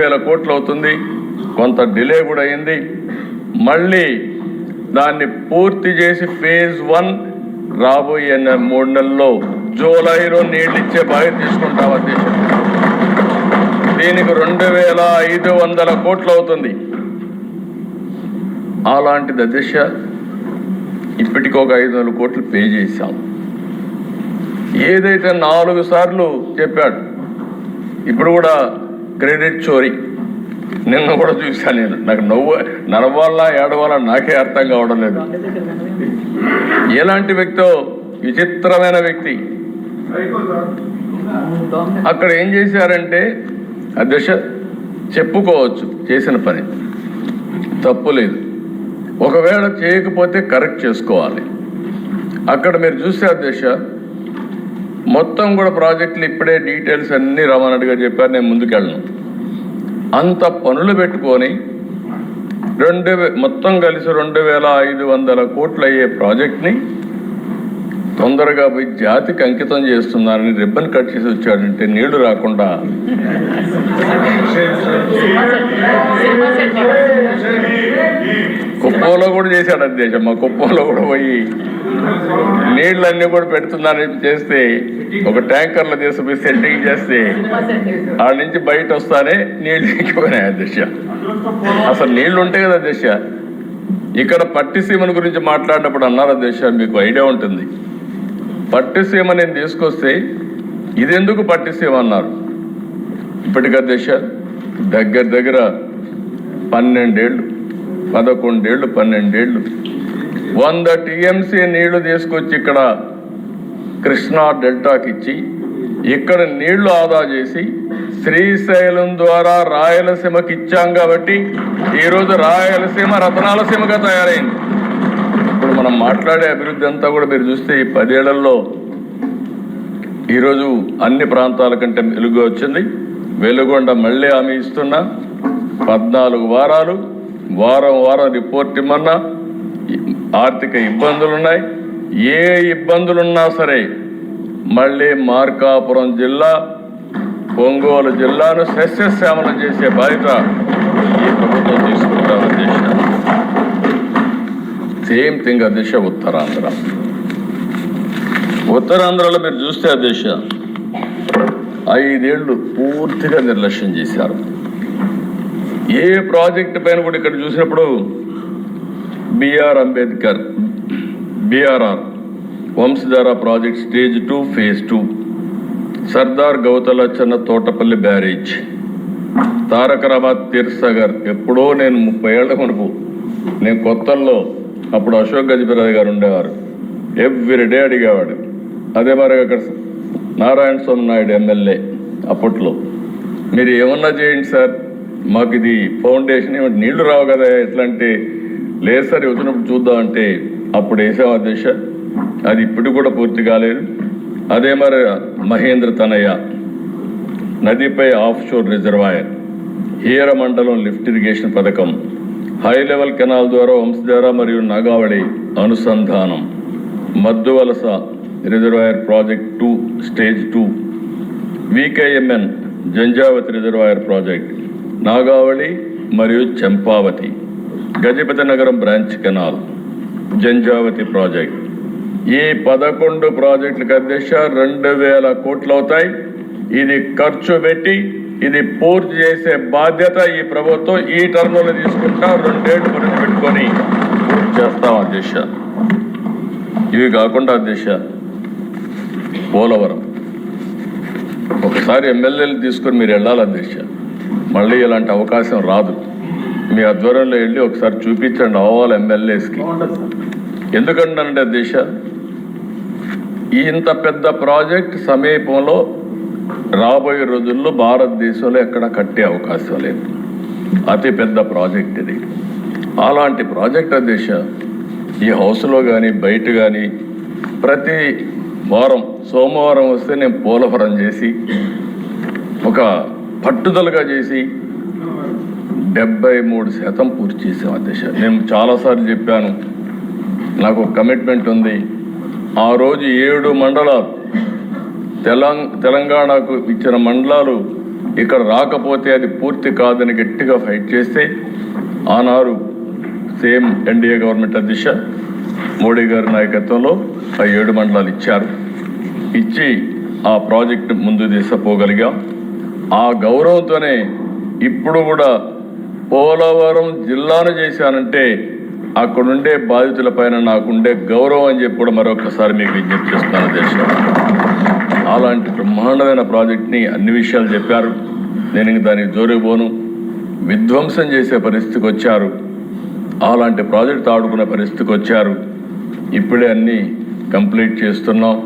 వేల కోట్లు అవుతుంది. కొంత డిలే కూడా అయింది. మళ్ళీ దాన్ని పూర్తి చేసి ఫేజ్ 1 రాబోయే 3 నెలల్లో జూలైలో నీళ్ళు ఇచ్చే బాధ్యత తీసుకుంటాం అధ్యక్ష. దీనికి 2500 కోట్లు అవుతుంది. అలాంటిది అధ్యక్ష ఇప్పటికి ఒక 500 కోట్లు పే చేశాం. ఏదైతే 4 సార్లు చెప్పాడు, ఇప్పుడు కూడా క్రెడిట్ చోరీ. నిన్న కూడా చూశాను నేను. నాకు నడవాలా ఏడవాలా నాకే అర్థం కావడం లేదు. ఎలాంటి వ్యక్తో, విచిత్రమైన వ్యక్తి. అక్కడ ఏం చేశారంటే అధ్యక్ష చెప్పుకోవచ్చు, చేసిన పని తప్పు లేదు. ఒకవేళ చేయకపోతే కరెక్ట్ చేసుకోవాలి. అక్కడ మీరు చూస్తే అధ్యక్ష మొత్తం కూడా ప్రాజెక్టులు ఇప్పుడే డీటెయిల్స్ అన్నీ రామారెడ్డి గారు చెప్పారు, నేను ముందుకెళ్ళను. అంత పనులు పెట్టుకొని మొత్తం కలిసి 2500 కోట్లు అయ్యే ప్రాజెక్ట్ని తొందరగా పోయి జాతికి అంకితం చేస్తున్నారని రిబ్బన్ కట్ చేసి వచ్చాడంటే నీళ్లు రాకుండా కుప్పంలో కూడా చేశాడు అధ్యక్ష. మా కుప్పంలో కూడా పోయి నీళ్ళన్నీ కూడా పెడుతున్నారని చేస్తే ఒక ట్యాంకర్లో తీసుకుపోయి సెట్టింగ్ చేస్తే ఆడ నుంచి బయట వస్తానే నీళ్లు ఎక్కిపోయినాయి అధ్యక్ష. అసలు నీళ్లు ఉంటాయి కదా అధ్యక్ష. ఇక్కడ పట్టిసీమను గురించి మాట్లాడినప్పుడు అన్నారు అధ్యక్ష, మీకు ఐడియా ఉంటుంది. పట్టిసీమ నేను తీసుకొస్తే ఇదెందుకు పట్టిసీమ అన్నారు. ఇప్పటికి అధ్యక్ష దగ్గర 12 ఏళ్ళు 12 ఏళ్ళు 100 TMC నీళ్లు తీసుకొచ్చి ఇక్కడ కృష్ణా డెల్టాకి ఇచ్చి ఇక్కడ నీళ్లు ఆదా చేసి శ్రీశైలం ద్వారా రాయలసీమకి ఇచ్చాం కాబట్టి ఈరోజు రాయలసీమ రతనాలసీమగా తయారైంది. ఇప్పుడు మనం మాట్లాడే అభివృద్ధి అంతా కూడా మీరు చూస్తే ఈ 10 ఏళ్లలో ఈరోజు అన్ని ప్రాంతాల కంటే వెలుగు వచ్చింది. వెలుగొండ మళ్ళీ హామీ ఇస్తున్నా, 14 వారాలు వారం రిపోర్ట్ ఇమ్మన్నా. ఆర్థిక ఇబ్బందులున్నాయి, ఏ ఇబ్బందులున్నా సరే మళ్ళీ మార్కాపురం జిల్లా, ఒంగోలు జిల్లాను సస్యశ్యామలం చేసే బాధ్యత ఈ ప్రభుత్వం తీసుకుంటాం అధ్యక్ష. సేమ్ థింగ్ అధ్యక్ష ఉత్తరాంధ్రలో మీరు చూస్తే అధ్యక్ష 5 ఏళ్ళు పూర్తిగా నిర్లక్ష్యం చేశారు. ఏ ప్రాజెక్టు పైన కూడా ఇక్కడ చూసినప్పుడు BRR Vamsadhara project stage 2 phase 2, Sardar Gouthulatchanna Thotapalli barrage, తారకరాబాద్ తీర్సాగర్. ఎప్పుడో నేను 30 ఏళ్ల మునుపు నేను కొత్తల్లో అప్పుడు అశోక్ గజపతిరాజు గారు ఉండేవారు. ఎవ్రీడే అడిగేవాడు. అదే మరి అక్కడ నారాయణ స్వామి నాయుడు ఎమ్మెల్యే అప్పట్లో, మీరు ఏమన్నా చేయండి సార్, మాకు ఇది ఫౌండేషన్ ఏమంటే నీళ్లు రావు కదా ఎట్లా అంటే, లేదు సార్ వచ్చినప్పుడు చూద్దామంటే అప్పుడు వేసాం అధ్యక్ష. అది ఇప్పుడు కూడా పూర్తి కాలేదు. అదే మరి మహేంద్ర తనయ్య నదిపై ఆఫ్ షోర్ రిజర్వాయర్, హీర మండలం లిఫ్ట్ ఇరిగేషన్ పథకం, హై లెవెల్ కెనాల్ ద్వారా వంశధార మరియు నాగావళి అనుసంధానం, Madduvalasa reservoir project 2 stage 2, VKMN Janjhavathi reservoir project, Nagavali మరియు చంపావతి, గజపతి నగరం బ్రాంచ్ కెనాల్, జంజావతి ప్రాజెక్ట్. ఈ 11 ప్రాజెక్టులకు అధ్యక్ష 2000 కోట్లు అవుతాయి. ఇది ఖర్చు పెట్టి ఇది పూర్తి చేసే బాధ్యత ఈ ప్రభుత్వం ఈ టర్మ్లో తీసుకుంటా 2 ఏళ్ళు పని పెట్టుకొని పూర్తి చేస్తాం అధ్యక్ష. ఇవి కాకుండా అధ్యక్ష పోలవరం ఒకసారి ఎమ్మెల్యేలు తీసుకొని మీరు వెళ్ళాలి అధ్యక్ష. మళ్ళీ ఇలాంటి అవకాశం రాదు. మీ ఆధ్వర్యంలో వెళ్ళి ఒకసారి చూపించండి అవ్వాలి ఎమ్మెల్యేస్కి. ఎందుకంటే అధ్యక్ష ఇంత పెద్ద ప్రాజెక్ట్ సమీపంలో రాబోయే రోజుల్లో భారతదేశంలో ఎక్కడ కట్టే అవకాశం లేదు. అతి పెద్ద ప్రాజెక్ట్ ఇది. అలాంటి ప్రాజెక్ట్ అధ్యక్ష ఈ హౌస్లో కానీ బయట కానీ ప్రతి వారం సోమవారం వస్తే నేను పోలవరం చేసి ఒక పట్టుదలగా చేసి 73% పూర్తి చేసాం అధ్యక్ష. నేను చాలాసార్లు చెప్పాను, నాకు ఒక కమిట్మెంట్ ఉంది. ఆ రోజు 7 మండలాలు తెలంగాణకు ఇచ్చిన మండలాలు ఇక్కడ రాకపోతే అది పూర్తి కాదని గట్టిగా ఫైట్ చేస్తే ఆనాడు సేమ్ ఎన్డీఏ గవర్నమెంట్ అధ్యక్ష మోడీ గారి నాయకత్వంలో ఆ 7 మండలాలు ఇచ్చి ఆ ప్రాజెక్టు ముందు తీసుకుపోగలిగాం. ఆ గౌరవంతోనే ఇప్పుడు కూడా పోలవరం జిల్లాను చేశానంటే అక్కడుండే బాధితులపైన నాకుండే గౌరవం అని చెప్పి కూడా మరొకసారి మీకు విజ్ఞప్తి చేస్తున్నాను దేశం. అలాంటి బ్రహ్మాండమైన ప్రాజెక్ట్ని అన్ని విషయాలు చెప్పారు. నేను ఇంక దానికి జోరుపోను. విధ్వంసం చేసే పరిస్థితికి వచ్చారు. అలాంటి ప్రాజెక్ట్ ఆడుకునే పరిస్థితికి వచ్చారు. ఇప్పుడే అన్నీ కంప్లీట్ చేస్తున్నాం.